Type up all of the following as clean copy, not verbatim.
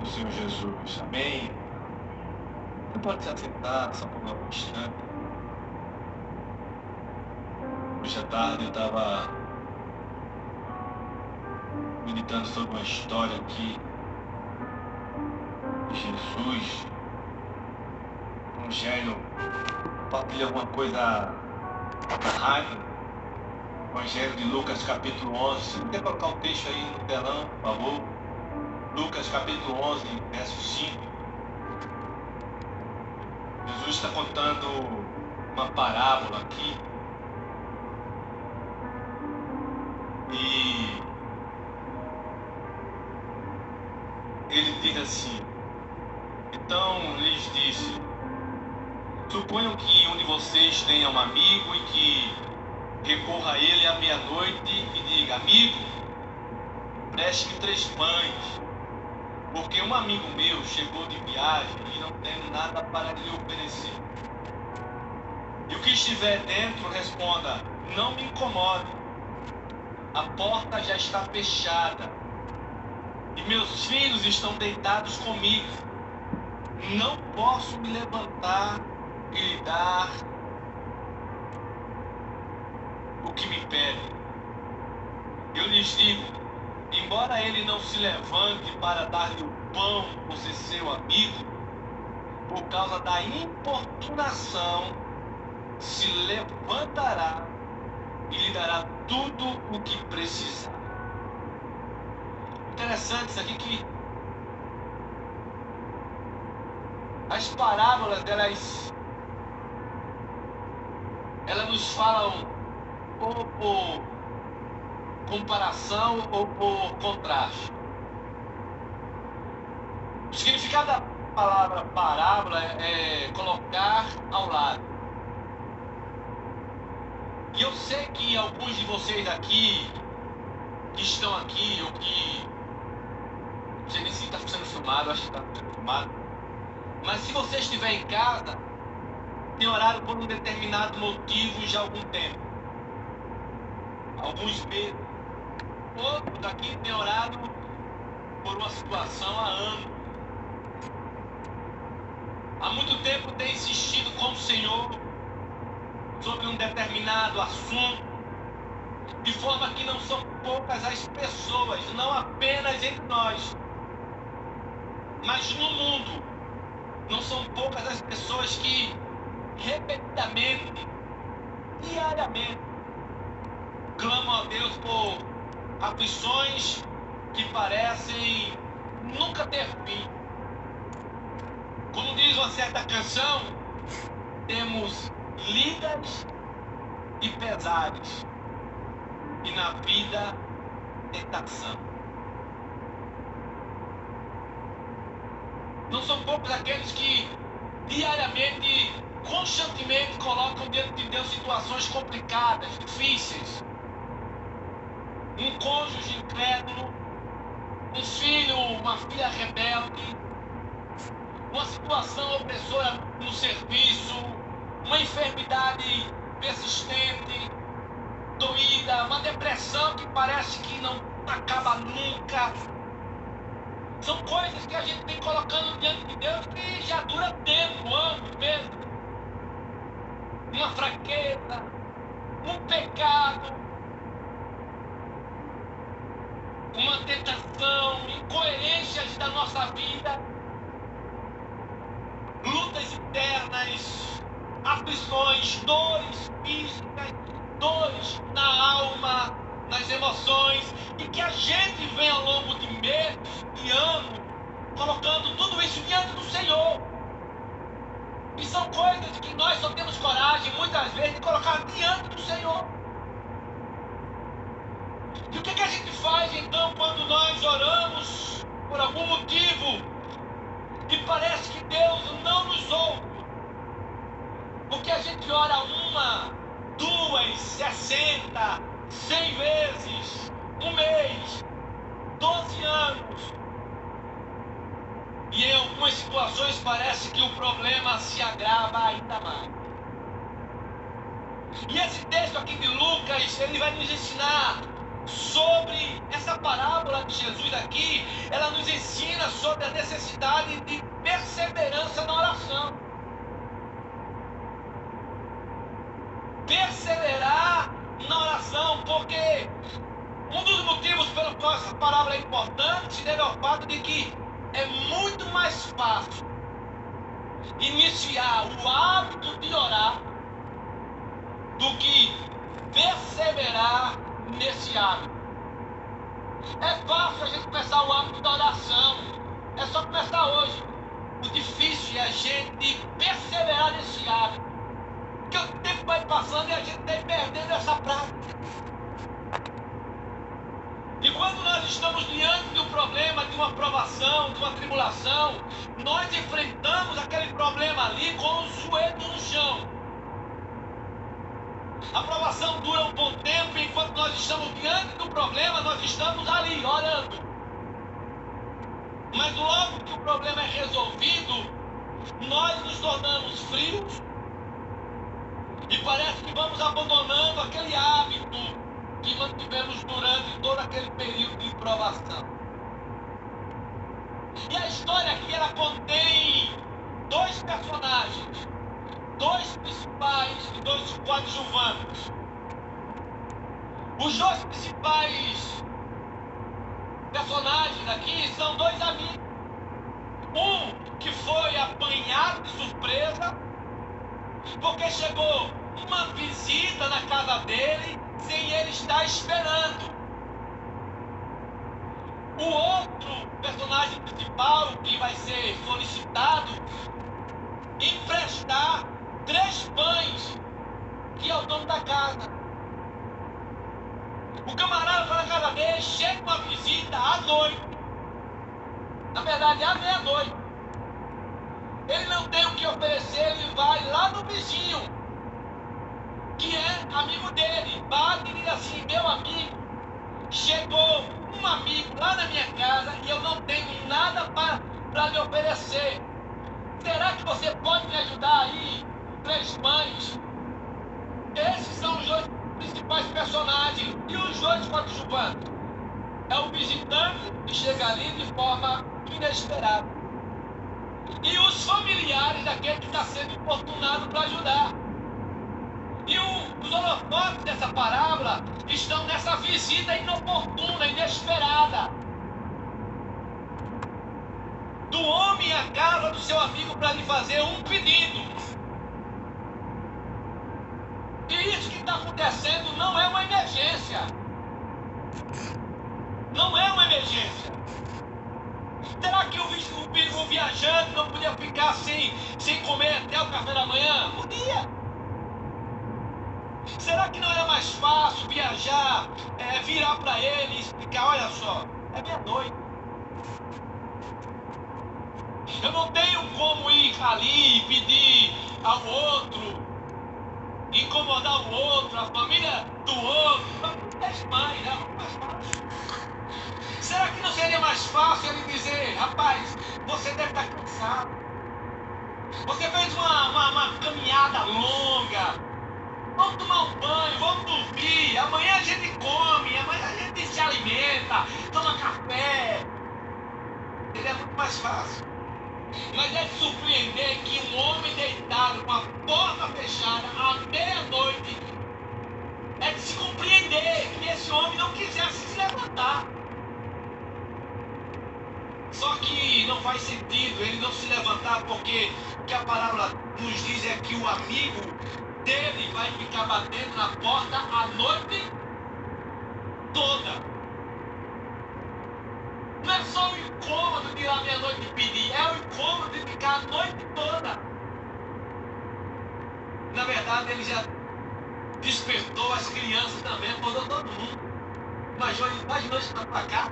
Senhor Jesus. Amém. Você pode se assentar só por um instante. Hoje à tarde eu estava meditando sobre uma história aqui de Jesus. O Evangelho compartilha alguma coisa rápida. Evangelho de Lucas capítulo 11. Você quer colocar o texto aí no telão, por favor? Lucas capítulo 11, verso 5. Jesus está contando uma parábola aqui. E ele diz assim: então lhes disse: suponham que um de vocês tenha um amigo e que recorra a ele à meia-noite e diga: amigo, preste-me 3 pães, porque um amigo meu chegou de viagem e não tem nada para lhe oferecer. E o que estiver dentro responda: não me incomode, a porta já está fechada e meus filhos estão deitados comigo. Não posso me levantar e lhe dar o que me pede. Eu lhes digo: embora ele não se levante para dar-lhe o pão por ser seu amigo, por causa da importunação, se levantará e lhe dará tudo o que precisar. Interessante isso aqui, que as parábolas, elas nos falam ou por comparação ou por contraste. O significado da palavra parábola é colocar ao lado. E eu sei que alguns de vocês aqui, que estão aqui, ou que não sei nem se está sendo filmado, acho que está sendo filmado, mas se você estiver em casa, tem orado por um determinado motivo já há algum tempo, alguns meses. Outros aqui têm orado por uma situação há anos. Há muito tempo tem insistido com o Senhor sobre um determinado assunto, de forma que não são poucas as pessoas, não apenas entre nós, mas no mundo, não são poucas as pessoas que repetidamente, diariamente, clamam a Deus por aflições que parecem nunca ter fim. Como diz uma certa canção, temos lidas e pesares, e na vida tentação. Não são poucos aqueles que diariamente, constantemente colocam diante de Deus situações complicadas, difíceis. Um cônjuge incrédulo, um filho, uma filha rebelde, uma situação opressora no serviço, uma enfermidade persistente, doída, uma depressão que parece que não acaba nunca. São coisas que a gente vem colocando diante de Deus que já dura tempo, anos mesmo. Uma fraqueza, um pecado, uma tentação, incoerências da nossa vida, lutas internas, aflições, dores físicas, dores na alma, nas emoções, e que a gente vem ao longo de meses e anos colocando tudo isso diante do Senhor. E são coisas que nós só temos coragem, muitas vezes, de colocar diante do Senhor. E o que a gente faz então quando nós oramos por algum motivo e parece que Deus não nos ouve? Porque a gente ora 1, 2, 60, 100 vezes, 1 mês, 12 anos. E em algumas situações parece que o problema se agrava ainda mais. E esse texto aqui de Lucas, ele vai nos ensinar sobre essa parábola de Jesus aqui. Ela nos ensina sobre a necessidade qual essa palavra é importante se deve ao fato de que é muito mais fácil iniciar o hábito de orar do que perseverar nesse hábito. É fácil a gente começar o hábito da oração, é só começar hoje. O difícil é a gente perseverar nesse hábito, porque o tempo vai passando e a gente vai perdendo essa prática. E quando nós estamos diante de um problema, de uma provação, de uma tribulação, nós enfrentamos aquele problema ali com os joelhos no chão. A provação dura um bom tempo e enquanto nós estamos diante do problema, nós estamos ali orando. Mas logo que o problema é resolvido, nós nos tornamos frios e parece que vamos abandonando aquele hábito que mantivemos durante todo aquele período de provação. E a história aqui, ela contém dois personagens, dois principais e dois coadjuvantes. Os dois principais personagens aqui são dois amigos. Um que foi apanhado de surpresa, porque chegou uma visita na casa dele sem ele estar esperando. O outro personagem principal que vai ser solicitado emprestar 3 pães, que é o dono da casa. O camarada foi na casa dele, chega uma visita à noite. Na verdade, à meia-noite. Ele não tem o que oferecer, ele vai lá no vizinho, que é amigo dele, bate e diz assim: meu amigo, chegou um amigo lá na minha casa e eu não tenho nada para lhe oferecer. Será que você pode me ajudar aí? 3 pães. Esses são os dois principais personagens. E os dois coadjuvantes? É o visitante que chega ali de forma inesperada. E os familiares daquele que está sendo importunado para ajudar. E os holofotes dessa parábola estão nessa visita inoportuna, inesperada, do homem à casa do seu amigo para lhe fazer um pedido. E isso que está acontecendo não é uma emergência. Não é uma emergência. Será que o viajante não podia ficar sem comer até o café da manhã? Podia. Será que não era mais fácil viajar, virar para ele e explicar: olha só, é meia-noite. Eu não tenho como ir ali e pedir ao outro, incomodar o outro, a família do outro. Não é mais, né? Mais fácil. Será que não seria mais fácil ele dizer: rapaz, você deve estar cansado. Você fez uma caminhada longa. Vamos tomar um banho, vamos dormir. Amanhã a gente come, amanhã a gente se alimenta, toma café. Ele é muito mais fácil. Mas é de surpreender que um homem deitado com a porta fechada à meia-noite, é de se compreender que esse homem não quisesse se levantar. Só que não faz sentido ele não se levantar, porque o que a palavra nos diz é que o amigo dele vai ficar batendo na porta a noite toda. Não é só o incômodo de ir à meia-noite pedir, é o incômodo de ficar a noite toda. Na verdade, ele já despertou as crianças também, acordou todo mundo. Imaginou isso para cá?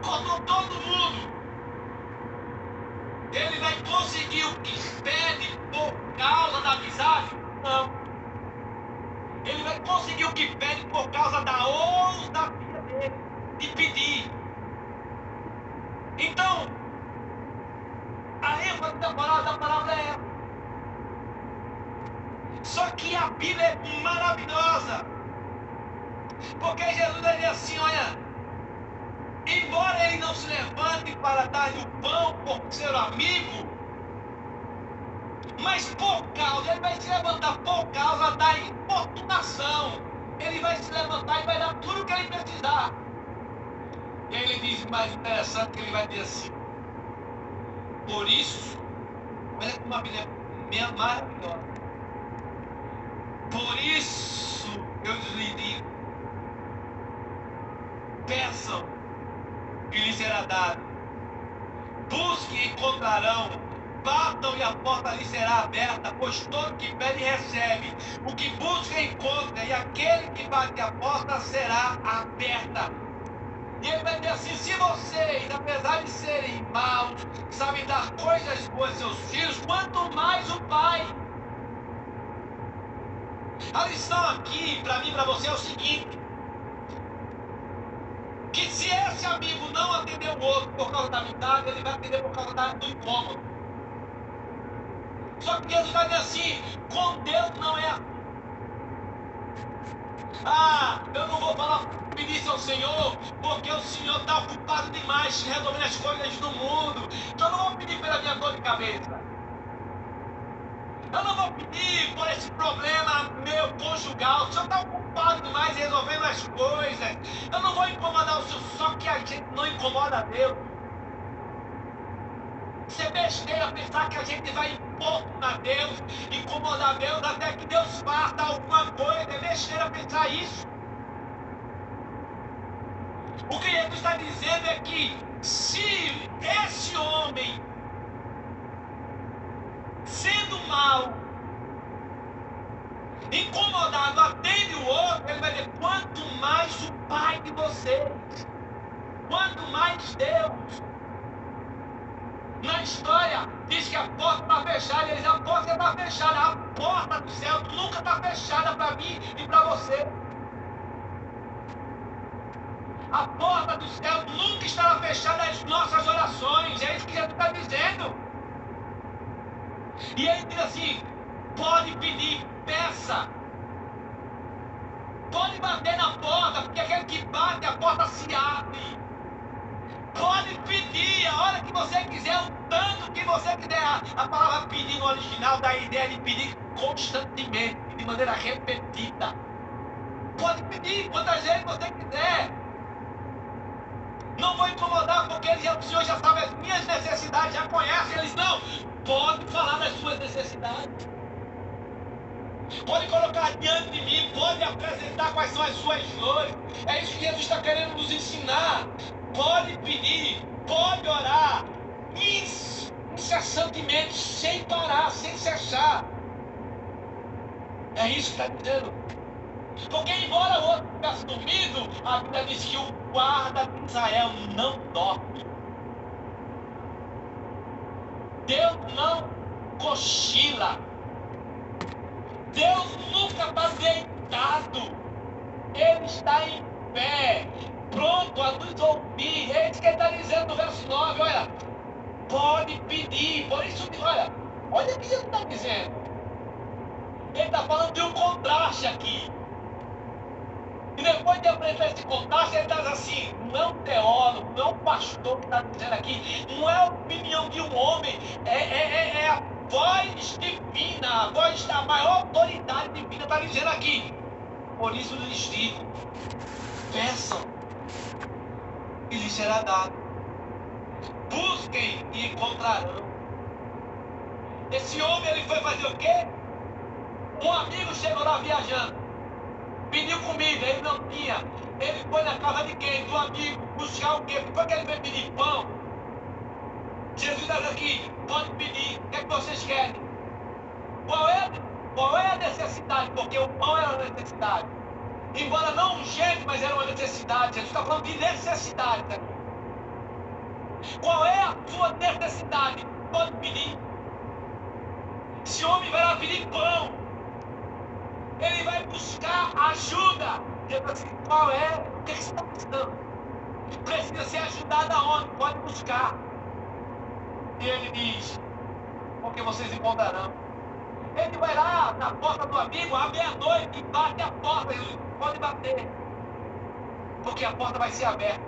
Acordou todo mundo. Ele vai conseguir o que pede por causa da amizade? Não. Ele vai conseguir o que pede por causa da ousadia dele de pedir. Então, a ênfase da palavra é essa. Só que a Bíblia é maravilhosa. Porque Jesus diz assim: olha, embora ele não se levante para dar-lhe o pão por ser amigo, mas ele vai se levantar por causa da importunação. Ele vai se levantar e vai dar tudo o que ele precisar. E aí ele diz, mais interessante, que ele vai dizer assim: por isso, olha como a Bíblia é maravilhosa. Por isso, eu lhe digo, peçam e lhes será dado, busquem e encontrarão, batam e a porta lhes será aberta, pois todo que pede recebe, o que busca encontra, e aquele que bate a porta será aberta. E ele vai dizer assim: se vocês, apesar de serem maus, sabem dar coisas boas aos seus filhos, quanto mais o Pai. A lição aqui, para mim e para você, é o seguinte: que se esse amigo não atender o outro por causa da amizade, ele vai atender por causa do incômodo. Só que Jesus vai dizer assim: com Deus não é assim. Ah, eu não vou falar, pedir isso ao Senhor, porque o Senhor está ocupado demais resolvendo as coisas do mundo. Então eu não vou pedir pela minha dor de cabeça. Eu não vou pedir por esse problema meu conjugal. O Senhor está ocupado demais resolvendo as coisas. Eu não vou incomodar o Senhor, só que a gente não incomoda a Deus. Isso é besteira pensar que a gente vai importunar Deus, incomodar Deus até que Deus faça alguma coisa. É besteira pensar isso. O que Jesus está dizendo é que se esse homem, sendo mau, incomodado, atende o outro, ele vai dizer: quanto mais o Pai de vocês, quanto mais Deus. Na história, diz que a porta está fechada, e eles dizem: a porta está fechada, a porta do céu nunca está fechada para mim e para você. A porta do céu nunca estará fechada às nossas orações, é isso que Jesus está dizendo. E ele diz assim: pode pedir, peça. Pode bater na porta, porque aquele que bate, a porta se abre. Pode pedir a hora que você quiser, o tanto que você quiser. A palavra pedir no original dá a ideia de pedir constantemente, de maneira repetida. Pode pedir quantas vezes você quiser. Não vou incomodar, porque o Senhor já sabe as minhas necessidades, já conhece eles. Não, pode falar das suas necessidades. Pode colocar diante de mim, pode apresentar quais são as suas dores. É isso que Jesus está querendo nos ensinar. Pode pedir, pode orar, incessantemente, sem parar, sem cessar. É isso que está dizendo. Porque embora o outro tivesse dormido, a Bíblia diz que o guarda de Israel não dorme. Deus não cochila. Deus nunca está deitado. Ele está em pé, pronto a nos ouvir. É isso que ele está dizendo no verso 9. Olha, pode pedir. Por isso, olha o que ele está dizendo. Ele está falando de um contraste aqui. E depois de apresentar esse contraste, ele diz assim: não é um teólogo, não é um pastor que está dizendo aqui, não é a opinião de um homem, é a voz divina, a voz da maior autoridade divina está dizendo aqui. Por isso lhes digo: peçam e lhes será dado, busquem e encontrarão. Esse homem, ele foi fazer o quê? Um amigo chegou lá viajando, pediu comida, ele não tinha. Ele foi na casa de quem? Do amigo, buscar o quê? Por que ele veio pedir pão? Jesus diz aqui: pode pedir, o que é que vocês querem? Qual é a necessidade? Porque o pão era uma necessidade. Embora não urgente, mas era uma necessidade. Jesus está falando de necessidade. Né? Qual é a sua necessidade? Pode pedir. Esse homem vai lá pedir pão. Ele vai buscar ajuda. Jesus assim: qual é? O que você está precisando? Precisa ser ajudado aonde? Pode buscar. E ele diz: porque vocês encontrarão. Ele vai lá na porta do amigo à meia-noite e bate a porta. Jesus: pode bater, porque a porta vai ser aberta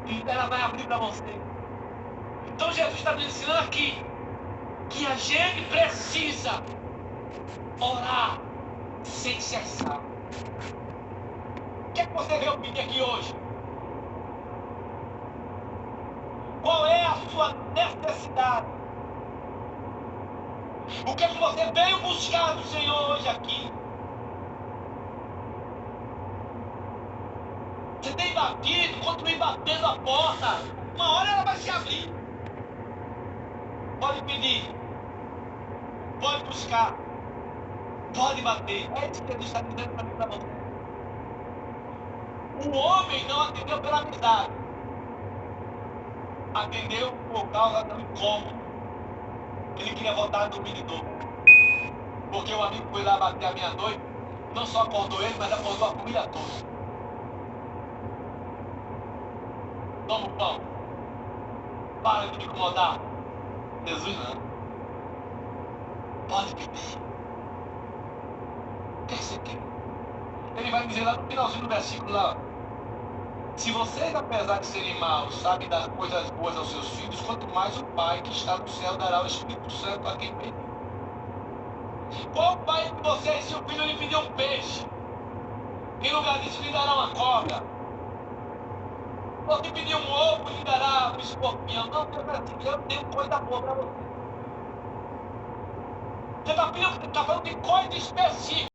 e ela vai abrir para você. Então Jesus está nos ensinando aqui que a gente precisa orar sem cessar. O que é que você veio pedir aqui hoje? sua necessidade? O que é que você veio buscar do Senhor hoje aqui? Você tem batido, continue batendo a porta. Uma hora ela vai se abrir. Pode pedir. Pode buscar. Pode bater. É isso que Jesus está dizendo para mim e para você. O homem não atendeu pela amizade. Atendeu por causa do incômodo. Ele queria voltar no dormidor. Porque o amigo foi lá bater à meia-noite. Não só acordou ele, mas acordou a família toda. Toma o pão. Para de me incomodar. Jesus não. Pode pedir. O que você quer? Ele vai dizer lá no finalzinho do versículo lá. Se vocês, apesar de serem maus, sabem dar coisas boas aos seus filhos, quanto mais o Pai que está no céu dará o Espírito Santo a quem pedir. Qual pai de vocês, se o filho lhe pedir um peixe, em lugar disso lhe dará uma cobra? Ou se pedir um ovo, lhe dará um escorpião? Não, eu tenho coisa boa para você. Você está falando de coisa específica.